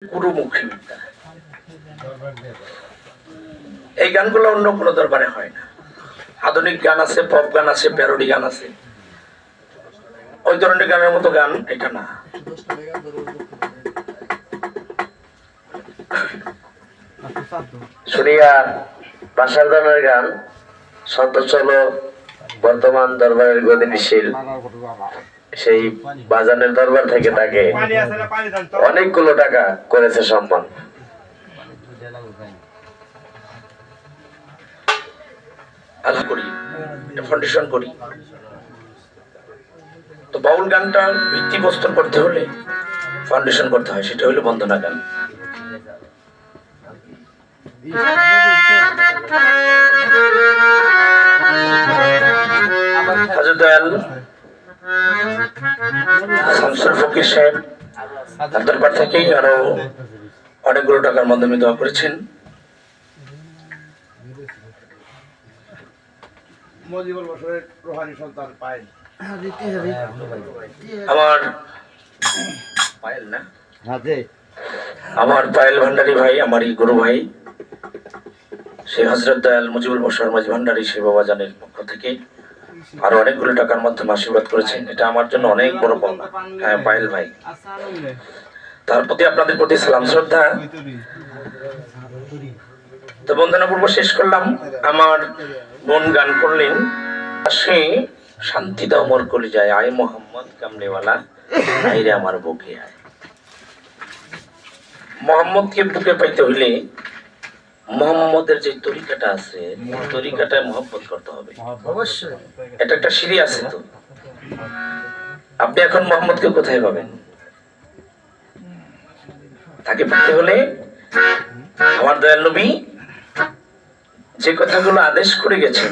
গুরুমুখী বিদ্যা। এই গানগুলো অন্য কোনো দরবারে হয় না। আধুনিক গান আছে, পপ গান আছে, প্যারোডি গান আছে, ওই ধরনের গানের মতো গান এটা না। শুনিয়া বাসার দানের গান সন্তোষল বর্তমান দরবারের গতিশীল সেই বাজানের দরবার থেকে তাকে অনেকগুলো টাকা করেছে সম্মান। আল্লাহ করি, ফাউন্ডেশন করি। তো বাউল গানটা ভিত্তিপ্রস্তর করতে হলে ফাউন্ডেশন করতে হয়, সেটা হলো বন্দনা গান। হযরত শামসুল ফকির সাহেব তার দরবার থেকেই আরো অনেকগুলো টাকার মাধ্যমে দোয়া করেছেন। আমার পায়েল না, আমার পায়েল ভান্ডারী ভাই, আমারই গুরু ভাই, সেই হযরত দয়াল মুজিবুল বশর মাঝি ভান্ডারী সেই বাবাজানের পক্ষ থেকে আরো অনেকগুলো টাকার মাধ্যমে আশীর্বাদ করেছেন। এটা আমার জন্য অনেক বড় পাওনা। হ্যাঁ পায়েল ভাই, তার প্রতি আপনাদের প্রতি সালাম শ্রদ্ধা। তো বন্দনা পূর্ব শেষ করলাম। আমার বোন গান করলেন, আসে শান্তি দাও মোর কলিজায়, আয় মোহাম্মদ কামলেওয়ালা, আয় রে আমার বুকে আয়। মোহাম্মদকে বুকে পাইতে হইলে মোহাম্মদের যে তরিকাটা আছে, তরিকাটায় মহব্বত করতে হবে অবশ্যই। এটা একটা সিঁড়ি আছে। তো আপনি এখন মোহাম্মদকে কোথায় পাবেন? তাকে পেতে হলে আমার দয়াল নবী যে কথাগুলো আদেশ করে গেছেন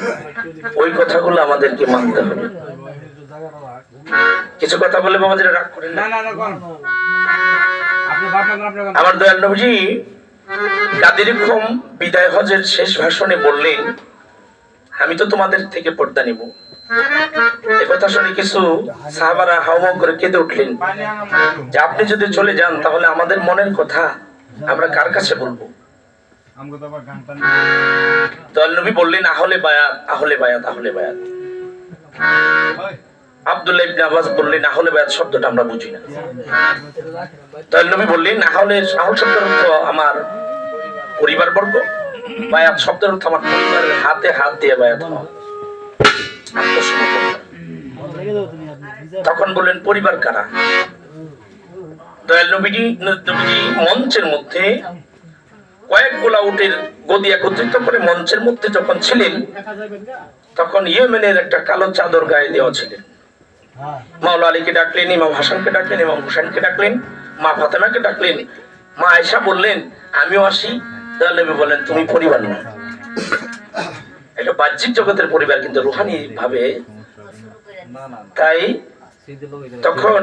ওই কথাগুলো আমাদেরকে মানতে হবে। কিছু কথা বলে বাবা যেটা রাগ করেন না। আমার দয়াল নবীজি গাদির খুম বিদায় হজের শেষ ভাষণে বললেন, আমি তো তোমাদের থেকে পর্দা নিব। একথা শুনে কিছু সাহাবারা হাওমাও করে কেঁদে উঠলেন যে আপনি যদি চলে যান তাহলে আমাদের মনের কথা আমরা কার কাছে বলবো? দয়াল নবী বললেন, আহলে বায়াত, আহলে বায়াত, আহলে বায়াত। আব্দুল্লাহ ইবনে আব্বাস বললেন, আহলে বায়াত শব্দটা আমরা বুঝি না। দয়াল নবী বললেন, আহলে শব্দের অর্থ আমার পরিবারবর্গ, বায়াত শব্দের অর্থ আমার পরিবারের হাতে হাত দিয়ে বায়াত হওয়া। তখন বললেন, পরিবার কারা? দয়াল নবীজি মঞ্চের মধ্যে কয়েকগুলা উটের গদি একত্রিত করে মঞ্চের মধ্যে যখন ছিলেন, তখন ইয়েমেনের একটা কালো চাদর গায়ে দেওয়া ছিলেন। মাওলা আলীকে ডাকলেন, ইমাম হাসানকে ডাকলেন, ইমাম হুসাইনকে ডাকলেন, মা ফাতেমাকে ডাকলেন। মা আয়েশা বললেন, আমিও আসি। দয়াল নবী বললেন, তুমি পরিবার না, এটা বাহ্যিক জগতের পরিবার, কিন্তু রুহানি ভাবে। তাই তখন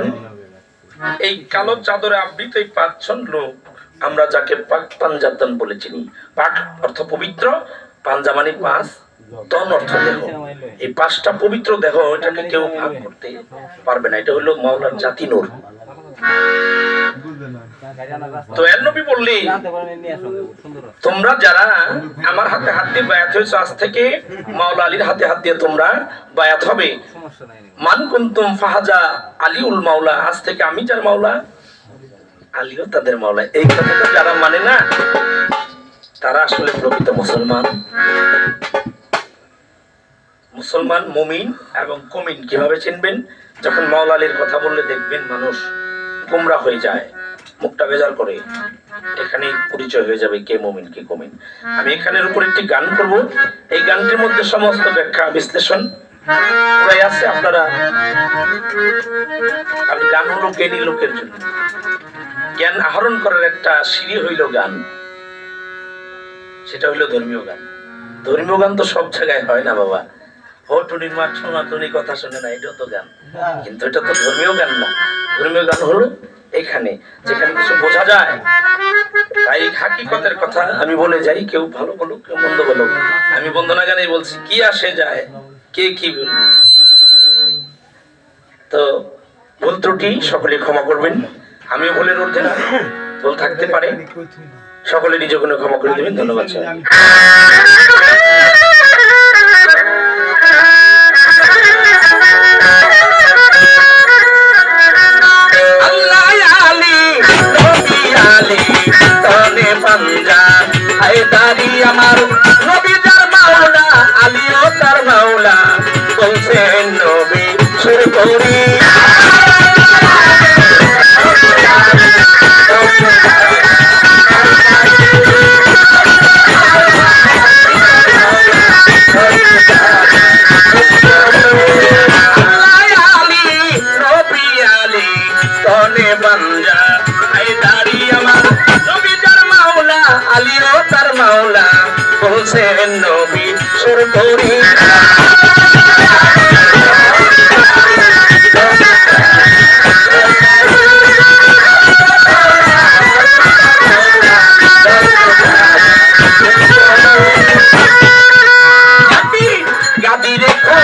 এই কালো চাদরে আবৃত এই 5 জন লোক, আমরা যাকে পাক পাঞ্জাতন বলে চিনি। পাক অর্থ পবিত্র, পাঞ্জা মানে 5, তন অর্থ দেহ। এই 5টা পবিত্র দেহ, এটাকে কেউ ভাগ করতে পারবে না। এটা হলো মাওলার জাতি নূর। তো এর নবী বললেন, তোমরা যারা আমার হাতে হাত দিয়ে বায়াত হয়েছো, আজ থেকে মাওলা আলীর হাতে হাত দিয়ে তোমরা বায়াত হবে। মান কুনতুম ফাহাজা আলিউল মাওলা, আজ থেকে আমি যার মাওলা, আলীও তাদের মাওলা। এই কথাটা যারা মানে না, তারা আসলে প্রকৃত মুসলমান। মুসলমান মুমিন এবং কুমিন কিভাবে চিনবেন? যখন মাওলা আলীর কথা বললে দেখবেন মানুষ গোমরা হয়ে যায়, মুখটা বেজার করে। এখানেই পরিচয় হয়ে যাবে কে মুমিন কে কুমিন। আমি এখানের উপর একটি গান করব। এই গানটির মধ্যে সমস্ত ব্যাখ্যা বিশ্লেষণ প্রায় আছে। আপনারা, গান হলো জ্ঞানী লোকের জন্য, জ্ঞান আহরণ করার একটা সিঁড়ি হইল গান, সেটা হইলো ধর্মীয় গান। ধর্মীয় গান তো সব জায়গায় হয় না বাবা। ও টুনির মা ঠোনা টুনি কথা শুনে না, এটাও তো গান, কিন্তু এটা তো ধর্মীয় গান না। ধর্মীয় গান হলো এখানে যেখানে কিছু বোঝা যায়। তাই হাকিকতের কথা আমি বলে যাই, কেউ ভালো বলুক কেউ মন্দ বলুক, আমি বন্দনা গানেই বলছি, কি আসে যায় কে কি বলুক। তো ভুল ত্রুটি সকলে ক্ষমা করবেন, আমিও ভুলের ঊর্ধ্বে না। ভুল থাকতে পারে, সকলে নিজে কোনো ক্ষমা করে দেবেন। ধন্যবাদ স্যার। আমার নবী যার মাওলা, আলীও তার মাওলা, বলছেন নবী সুর করি আলীও তার মাওলা, বলছেন নবী সুর করি গাদি রেখো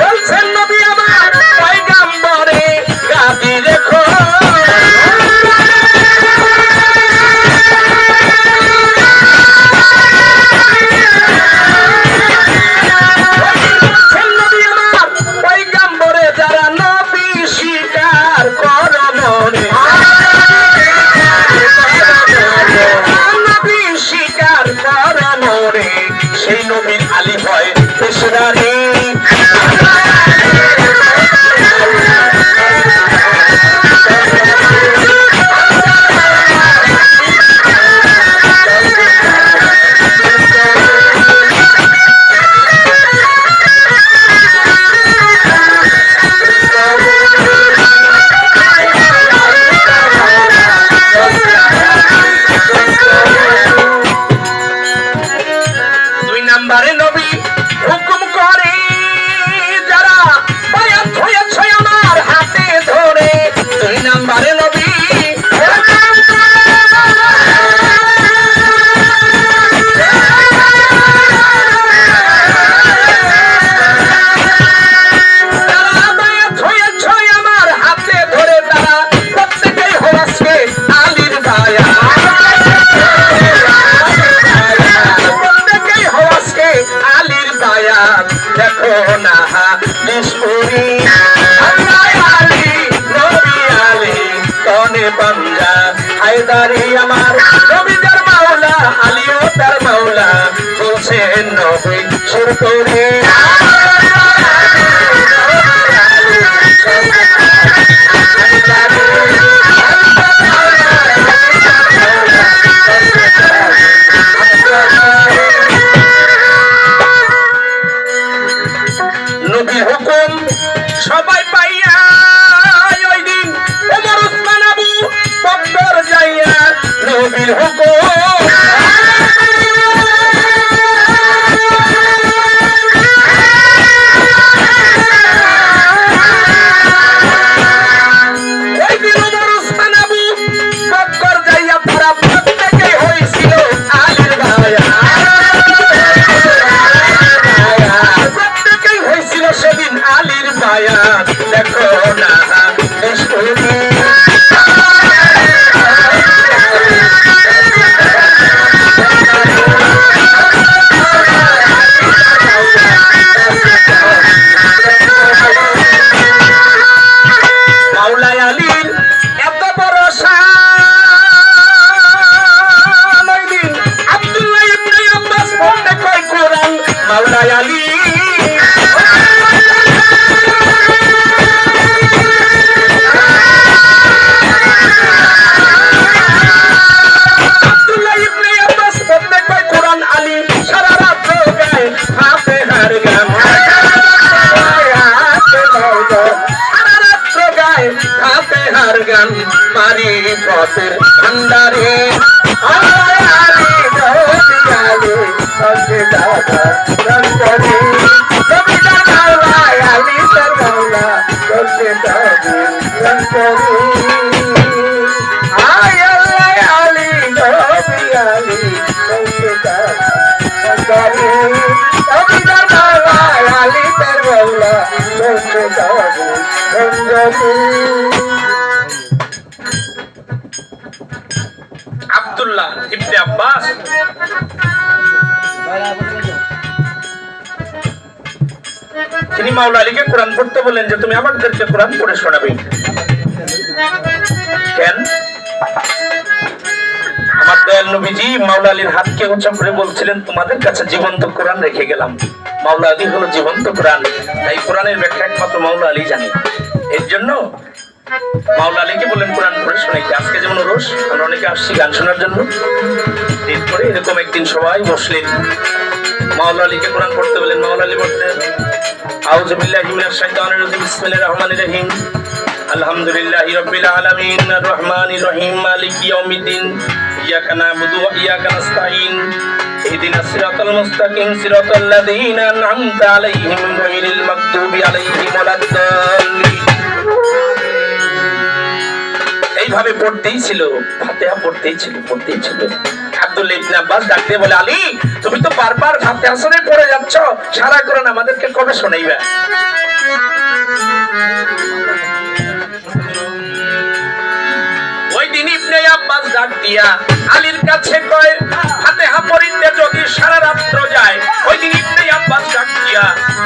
বলছেন নবী আমার পয়গাম্বরে, গাদি রেখো সেই নবীর আলী হয় পেশাদারি। নাম্বারে নবী হুকুম করে যারা বায়াত হয়েছে আমার হাতে ধরে, 2 নাম্বারে নবী তারা বায়াত হয়েছে আমার হাতে ধরে, তারা প্রত্যেকেই হয়েছে আলীর বায়া, আলীর বায়াত দেখো না নিষ্পুরি। আলী নবী আলী কনে পাঞ্জা হায়দারি আমার নবী যার মাওলা, আলীও তার মাওলা, বলছেন নবী সুর করে নবীর হুকুম সবাই পাইয়া ওই দিন ওমর উসমান আবু বকর যাইয়া নবীর হুকুম ওই দিন ওমর উসমান আবু বকর যাইয়া তারা প্রত্যেকেই হয়েছিল আলীর ভাইয়া, সেদিন আলীর বায়াত দেখো না নিষ্ঠুরি। মাওলা আলীর এত বড় শান, ওই দিন আব্দুল্লাহ ইবনে আব্বাস পড়তে কয় কোরআন, মাওলা আলী গান মারি পথের ভান্ডারে, আলী নবী আলী সঙ্গে দাদা রঙ্গরে, নবী তার মাওলা আলী তার মাওলা, সঙ্গে দাদা রঙ্গরে। আয় আল্লাহ আলী নবী আলী সঙ্গে দাদা রঙ্গরে, নবী তার মাওলা আলী তার মাওলা, সঙ্গে দাদা রঙ্গরে। আব্দুল্লাহ ইবনে আব্বাস তিনি মাওলা আলীকে কোরআন পড়তে বলেন যে তুমি আমাদেরকে কোরআন পড়ে শোনাবে। কেন? আমার দয়াল নবীজি মাওলা আলীর হাতকে উঁচা করে বলছিলেন তোমাদের কাছে জীবন্ত কোরআন রেখে গেলাম। মাওলা আলী হলো জীবন্ত কোরআন, তাই কোরআনের ব্যাখ্যা একমাত্র মাওলা আলী জানে। এর জন্য মাওলা আলীকে বললেন কোরআন পড়ে শোনাইতে। আজকে যেমন রোজ আমরা অনেকে আসছি গান শোনার জন্য, এরপরে এরকম একদিন সবাই বসলেন, মাওলা আলীকে কোরআন পড়তে বললেন। মাওলা আলী বললেন আউযু বিল্লাহি মিনাশ শাইতানির রাজিম বিসমিল্লাহির রহমানির রহিম আলহামদুলিল্লাহি রাব্বিল আলামিন আর রহমানির রহিম মালিকি ইয়াউমিদ্দিন ইয়াকা না'বুদু ওয়া ইয়াকা নাস্তাঈন ইহদিনাস সিরাতাল মুস্তাকিম সিরাতাল লাযীনা আন'আমতা আলাইহিম গায়রিল মাগদুবি আলাইহিম ওয়ালাদ-দাল্লিন। এইভাবে পড়তেই ছিল, ফাতিহা পড়তেই ছিল। আব্দুল্লাহ ইবনে আব্বাস ডাক দিয়ে বলে আলী তুমি তো বারবার ফাতিহা সুরে পড়ে যাচ্ছ, সারা কোরআন আমাদেরকে কবে শোনাইবে? ওই দিন ইবনে আব্বাস ডাক দিয়া আলীর কাছে কয় ফাতিহা পড়িতে যদি সারা রাত্র যায়, ওই দিন ইবনে আব্বাস ডাক দিয়া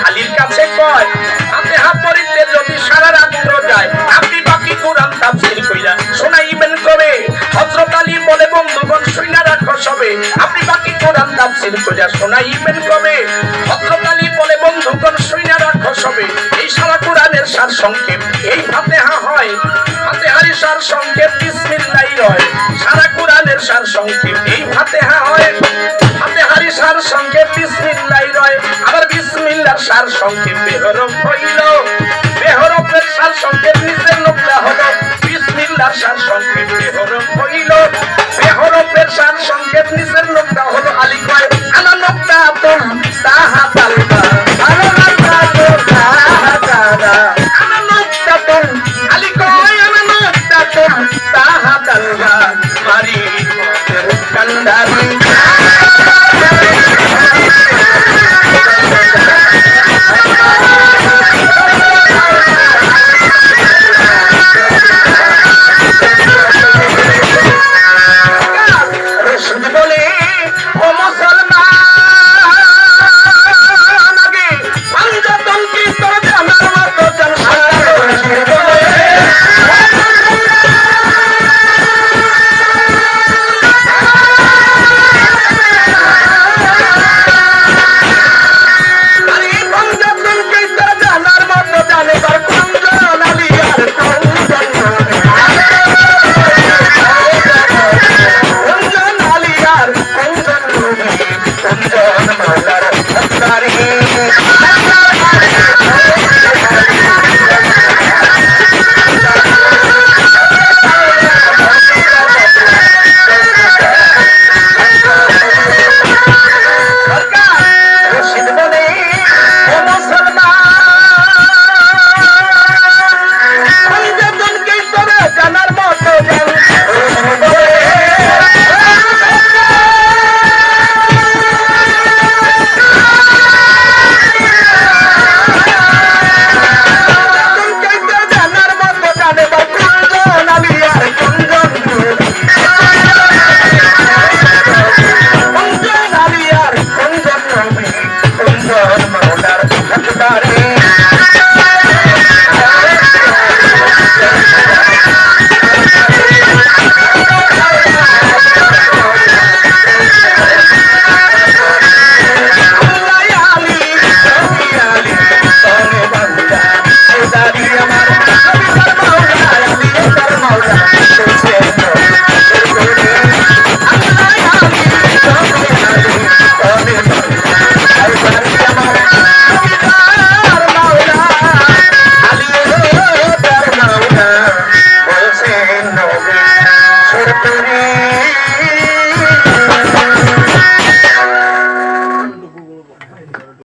আলীর কাছে কয় ফাতিহা পড়িতে যদি সারা রাত্র যায় আপনি বাকি কোরআন তাফসীর কইরা শোনাইবেন কবে? হযরত আলী বলে বন্ধুগণ শুইনা রাখো সবে, আপনি বাকি কোরআন তাফসীর কইরা শোনাইবেন কবে? হযরত আলী বলে বন্ধুগণ শুইনা রাখো সবে। এই সারা কোরআনের সার সংক্ষেপ এই ফাতিহা হয়, ফাতিহার সার সংক্ষেপ বিসমিল্লাহির হয়। সারা কোরআনের সার সংক্ষেপ এই ফাতিহা হয়, ফাতিহার সার সংক্ষেপ বিসমিল্লাহির হয়। আবার বিসমিল্লাহর সার সংক্ষেপ বেহরফ হইল, বেহরফের সার সংক্ষেপ নিজের